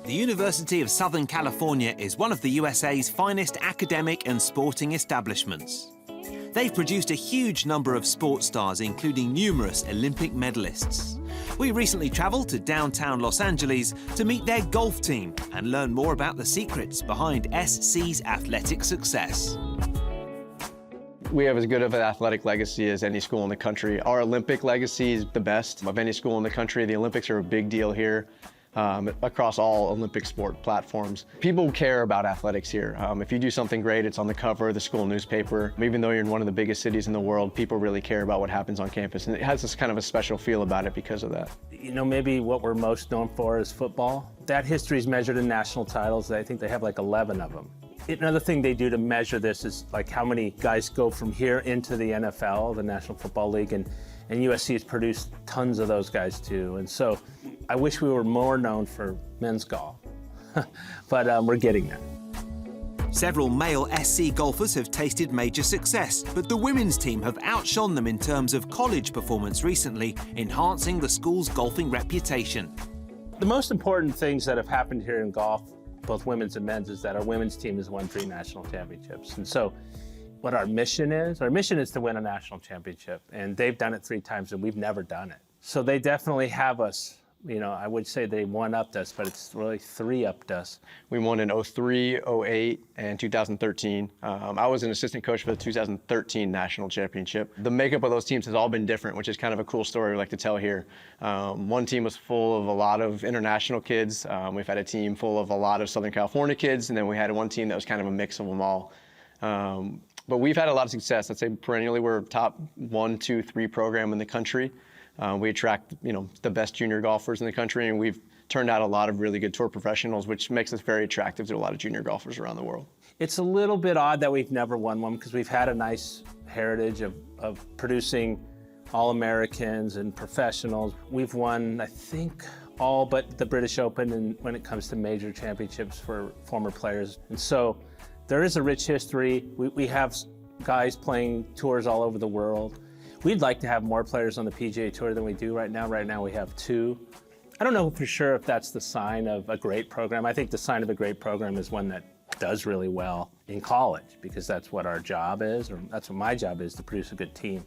The University of Southern California is one of the USA's finest academic and sporting establishments. They've produced a huge number of sports stars, including numerous Olympic medalists. We recently travelled to downtown Los Angeles to meet their golf team and learn more about the secrets behind SC's athletic success. We have as good of an athletic legacy as any school in the country. Our Olympic legacy is the best of any school in the country. The Olympics are a big deal here. Across all Olympic sport platforms. People care about athletics here. If you do something great, it's on the cover of the school newspaper. Even though you're in one of the biggest cities in the world, people really care about what happens on campus. And it has this kind of a special feel about it because of that. You know, maybe what we're most known for is football. That history is measured in national titles. I think they have like 11 of them. Another thing they do to measure this is like how many guys go from here into the NFL, the National Football League, and USC has produced tons of those guys too. And so I wish we were more known for men's golf, but we're getting there. Several male SC golfers have tasted major success, but the women's team have outshone them in terms of college performance recently, enhancing the school's golfing reputation. The most important things that have happened here in golf, both women's and men's, is that our women's team has won 3 national championships. And so what our mission is to win a national championship. And they've done it 3 times and we've never done it. So they definitely have us. You know, I would say they 1-upped us, but it's really 3-upped us. We won in 03, 08, and 2013. I was an assistant coach for the 2013 national championship. The makeup of those teams has all been different, which is kind of a cool story we like to tell here. One team was full of a lot of international kids. We've had a team full of a lot of Southern California kids, and then we had one team that was kind of a mix of them all. But we've had a lot of success. I'd say perennially we're a top 1, 2, 3 program in the country. We attract, the best junior golfers in the country, and we've turned out a lot of really good tour professionals, which makes us very attractive to a lot of junior golfers around the world. It's a little bit odd that we've never won one because we've had a nice heritage of producing All-Americans and professionals. We've won, I think, all but the British Open and when it comes to major championships for former players. And so there is a rich history. We have guys playing tours all over the world. We'd like to have more players on the PGA Tour than we do right now. Right now we have 2. I don't know for sure if that's the sign of a great program. I think the sign of a great program is one that does really well in college, because that's what our job is, or that's what my job is, to produce a good team.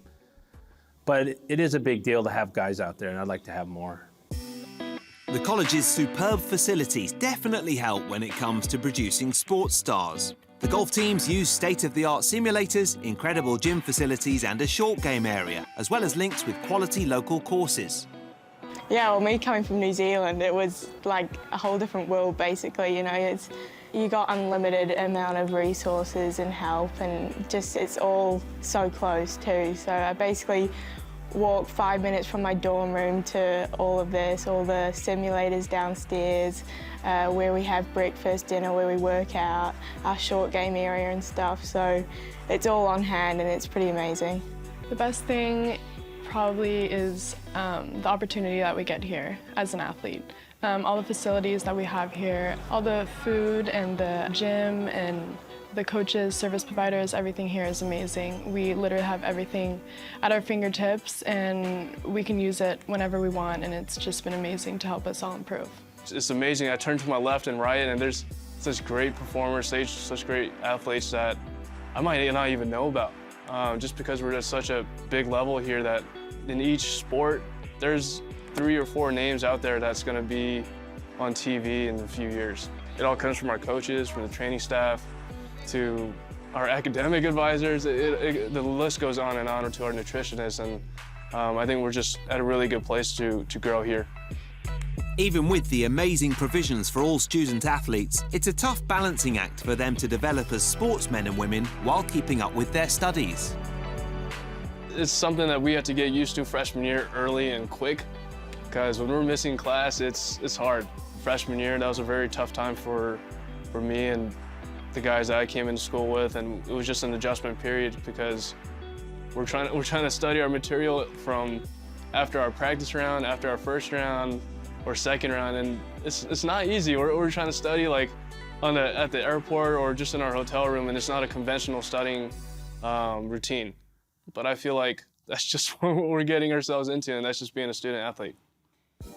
But it is a big deal to have guys out there, and I'd like to have more. The college's superb facilities definitely help when it comes to producing sports stars. The golf teams use state-of-the-art simulators, incredible gym facilities and a short game area, as well as links with quality local courses. Yeah, well, me coming from New Zealand, it was like a whole different world, basically. You got unlimited amount of resources and help, and just it's all so close too. So I basically walk 5 minutes from my dorm room to all of this, all the simulators downstairs, where we have breakfast, dinner, where we work out, our short game area and stuff. So it's all on hand and it's pretty amazing. The best thing probably is the opportunity that we get here as an athlete. All the facilities that we have here, all the food and the gym and the coaches, service providers, everything here is amazing. We literally have everything at our fingertips and we can use it whenever we want, and it's just been amazing to help us all improve. It's amazing. I turn to my left and right and there's such great performers, such great athletes that I might not even know about. Just because we're at such a big level here that in each sport, there's 3 or 4 names out there that's gonna be on TV in a few years. It all comes from our coaches, from the training staff, to our academic advisors. The list goes on and on, to our nutritionists, and I think we're just at a really good place to grow here. Even with the amazing provisions for all student athletes, it's a tough balancing act for them to develop as sportsmen and women while keeping up with their studies. It's something that we have to get used to freshman year early and quick, because when we're missing class, it's hard. Freshman year, that was a very tough time for me and the guys that I came into school with, and it was just an adjustment period because we're trying to study our material from after our practice round, after our first round or second round, and it's not easy. We're trying to study like at the airport or just in our hotel room, and it's not a conventional studying routine. But I feel like that's just what we're getting ourselves into, and that's just being a student athlete.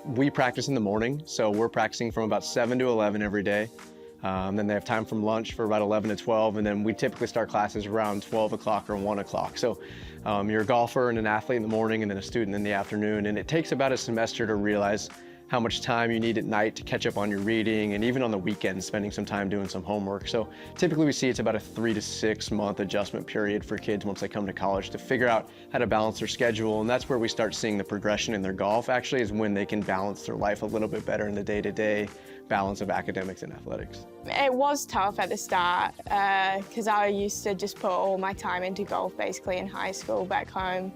We practice in the morning, so we're practicing from about 7 to 11 every day. Then they have time from lunch for about 11 to 12, and then we typically start classes around 12 o'clock or 1 o'clock. So you're a golfer and an athlete in the morning and then a student in the afternoon, and it takes about a semester to realize how much time you need at night to catch up on your reading, and even on the weekends, spending some time doing some homework. So typically we see it's about a 3 to 6 month adjustment period for kids once they come to college to figure out how to balance their schedule, and that's where we start seeing the progression in their golf actually, is when they can balance their life a little bit better in the day-to-day balance of academics and athletics. It was tough at the start because I used to just put all my time into golf basically in high school back home.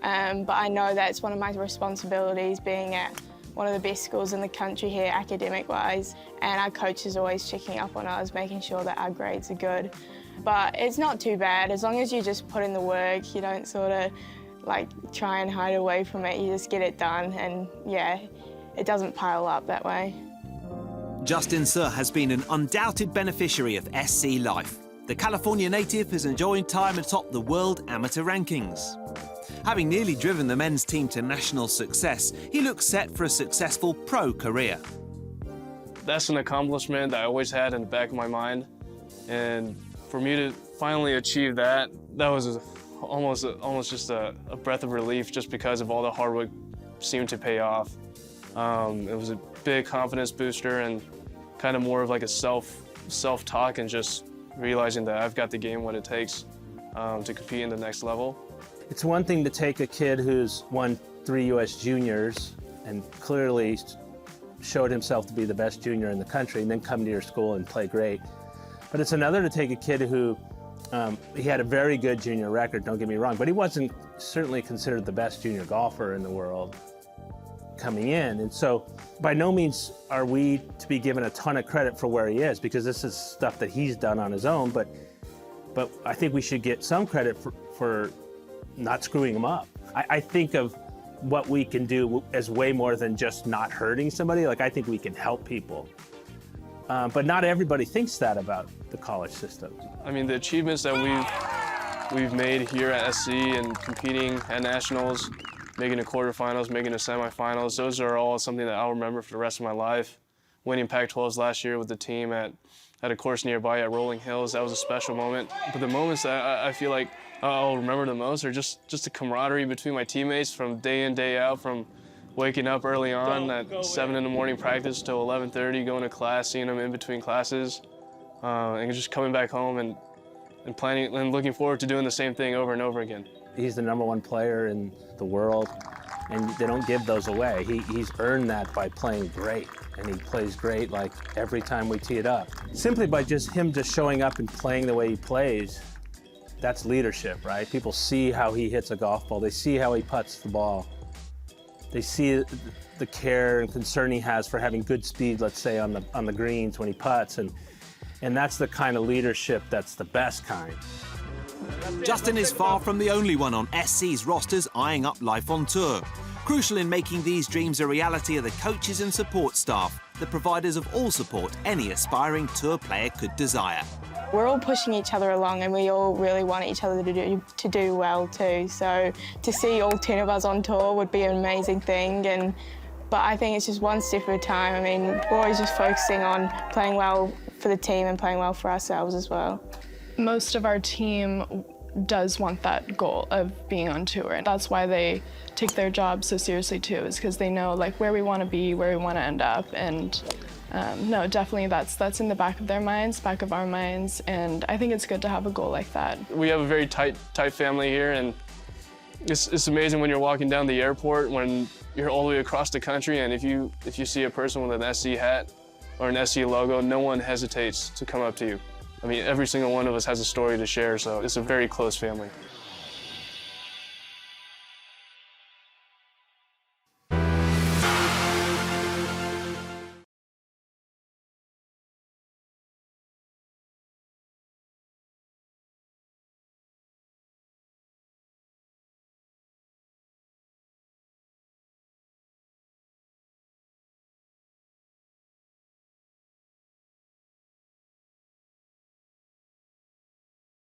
But I know that it's one of my responsibilities being at one of the best schools in the country here academic-wise, and our coach is always checking up on us, making sure that our grades are good. But it's not too bad as long as you just put in the work. You don't sort of like try and hide away from it. You just get it done, and yeah, it doesn't pile up that way. Justin Suh has been an undoubted beneficiary of SC life. The California native is enjoying time atop the world amateur rankings. Having nearly driven the men's team to national success, he looks set for a successful pro career. That's an accomplishment that I always had in the back of my mind. And for me to finally achieve that, that was almost just a breath of relief, just because of all the hard work seemed to pay off. It was a big confidence booster and kind of more of like a self-talk and just realizing that I've got the game, what it takes to compete in the next level. It's one thing to take a kid who's won 3 U.S. juniors and clearly showed himself to be the best junior in the country and then come to your school and play great. But it's another to take a kid who, he had a very good junior record, don't get me wrong, but he wasn't certainly considered the best junior golfer in the world coming in. And so by no means are we to be given a ton of credit for where he is, because this is stuff that he's done on his own, but I think we should get some credit for not screwing him up. I think of what we can do as way more than just not hurting somebody. Like, I think we can help people. But not everybody thinks that about the college system. I mean, the achievements that we've made here at SC and competing at nationals, making the quarterfinals, making the semifinals, those are all something that I'll remember for the rest of my life. Winning Pac-12s last year with the team at a course nearby at Rolling Hills, that was a special moment. But the moments that I feel like I'll remember the most are just the camaraderie between my teammates from day in, day out, from waking up early on at 7 in the morning practice till 11:30, going to class, seeing them in between classes, and just coming back home and planning and looking forward to doing the same thing over and over again. He's the #1 player in the world, and they don't give those away. He's earned that by playing great, and he plays great like every time we tee it up. Simply by him showing up and playing the way he plays, that's leadership, right? People see how he hits a golf ball. They see how he putts the ball. They see the care and concern he has for having good speed, let's say, on the greens when he putts, and that's the kind of leadership that's the best kind. Justin is far from the only one on SC's rosters eyeing up life on tour. Crucial in making these dreams a reality are the coaches and support staff, the providers of all support any aspiring tour player could desire. We're all pushing each other along, and we all really want each other to do well too. So to see all 10 of us on tour would be an amazing thing. But I think it's just one step at a time. I mean, we're always just focusing on playing well for the team and playing well for ourselves as well. Most of our team does want that goal of being on tour, and that's why they take their job so seriously too, is because they know like where we want to be, where we want to end up, and no, definitely that's in the back of their minds, back of our minds, and I think it's good to have a goal like that. We have a very tight family here, and it's amazing when you're walking down the airport, when you're all the way across the country, and if you see a person with an SC hat or an SC logo, no one hesitates to come up to you. I mean, every single one of us has a story to share, so it's a very close family.